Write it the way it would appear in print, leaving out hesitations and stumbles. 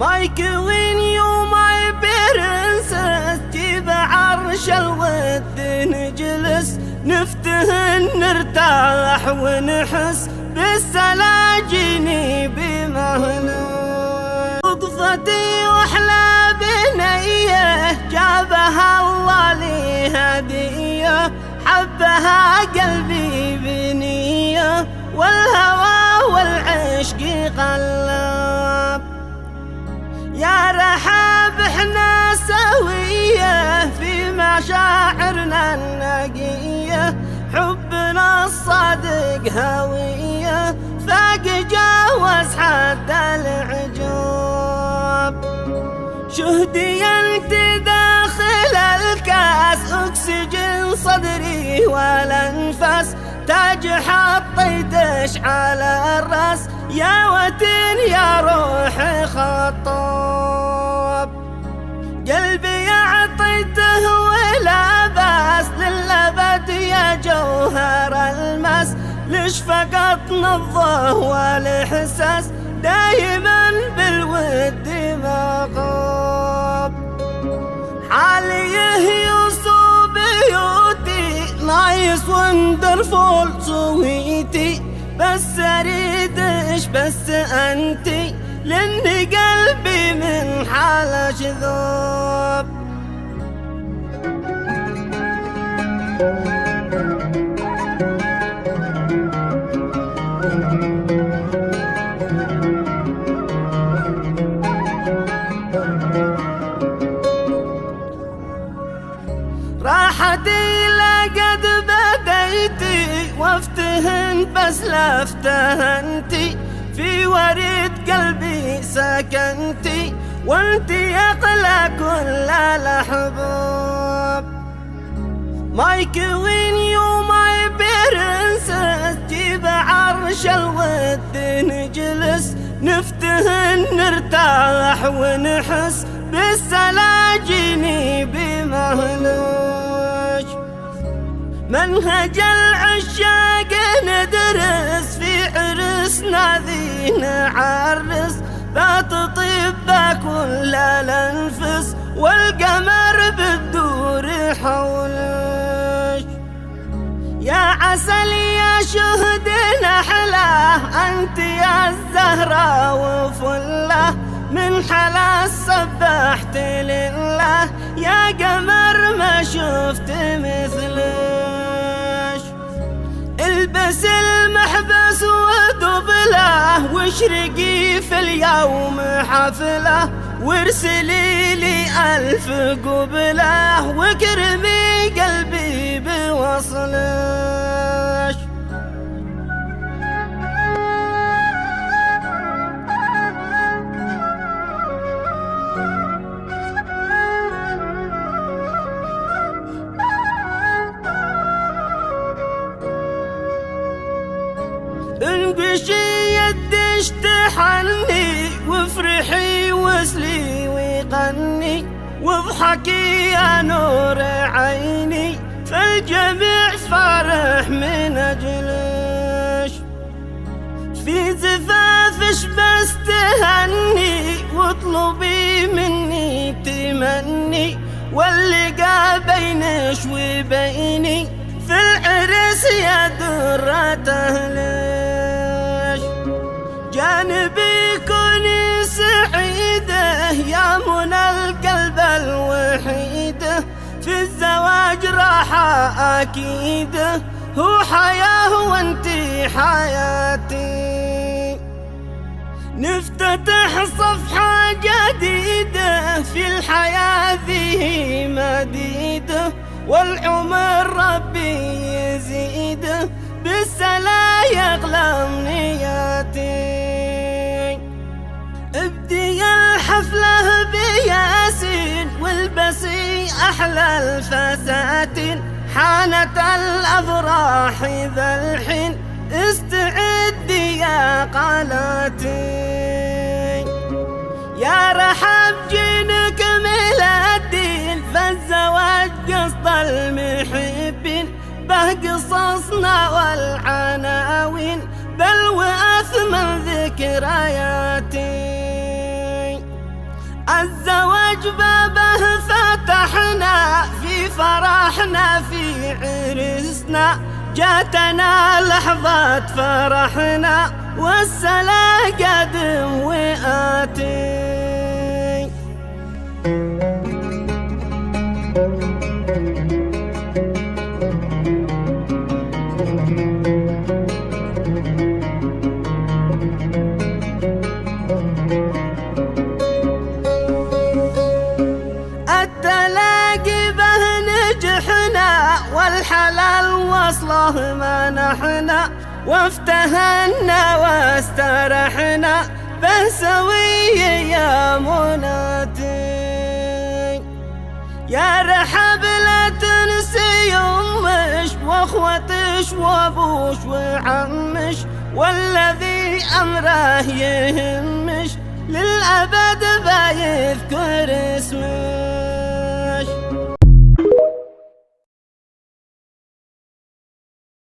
My queen you my princess جيب عرش الود نجلس نفتهن نرتاح ونحس بالسلاجيني بمهنا صدفتي واحلى بنيه جابها الله لي هديه حبها قلبي بنيه والهوى والعشق قلب يا رحاب احنا سويه في مشاعرنا النقيه حبنا الصادق هويه فاق جاوز حد العجاب شهدي انت داخل الكاس اكسجين صدري والانفاس تاج حطيتش على الراس يا وتين يا روحي خطاب قلبي اعطيته ولا باس للابد يا جوهر الماس ليش فقط نبضه والاحساس دايما بالود ما غاب حاليه يوصو بيوتي نايس وندرفول سويتي بس اريدش بس انتي لان قلبي من حالة شذوب راحتي لقد بديتي وافتهن بس لا افتهنتي في وريد قلبي سكنتي وانتي اقلى كل الاحباب My queen you my princess جيب عرش الود نجلس نفتهن نرتاح ونحس بالسلاجيني بمهلش منهج العشاق ندرس في عرسنا ذي نعرس بتطيب كل الانفس والقمر بتدور حولش يا عسل يا شهد نحله انت يا الزهرة وفله من حلا سبحت لله يا قمر ما شفت مثلش البس المحبس ودبله واشرقي في اليوم حفله وارسلي لي ألف قبله واكرمي قلبي بوصلش انقشي يدش تحني وافرحي واسلي وغني واضحكي يا نور عيني فالجميع فرح من اجلش في زفافش بس تهني واطلبي مني تمني واللقى بينش وبيني في العرس يا درة أهلش جانبي كوني سعيدة يا منى القلب الوحيدة في الزواج راحة أكيدة هو حياة وانتي حياتي نفتتح صفحة جديدة في الحياة ذي مديدة والعمر ربي يزيده بالسلا يغلى امنياتي ابدي الحفلة بياسين والبسي احلى الفساتين حانت الافراح ذا الحين استعدي يا قالاتي يا رحب جينك ميلادين فالزواج قصد المحبين به قصصنا والعناوين بل وأثمن ذكرياتي الزواج بابه فتحنا في فرحنا في عرسنا، جاتنا لحظة فرحنا والسلا قدم وآتي. التلاقي به نجحنا والحلال وصله منحنا، وافتهنا واسترحنا به سوي يا مناتي. يا رحب لا تنسي أمش واخوتش وابوش وعمش، والذي أمره يهمش للأبد بيذكر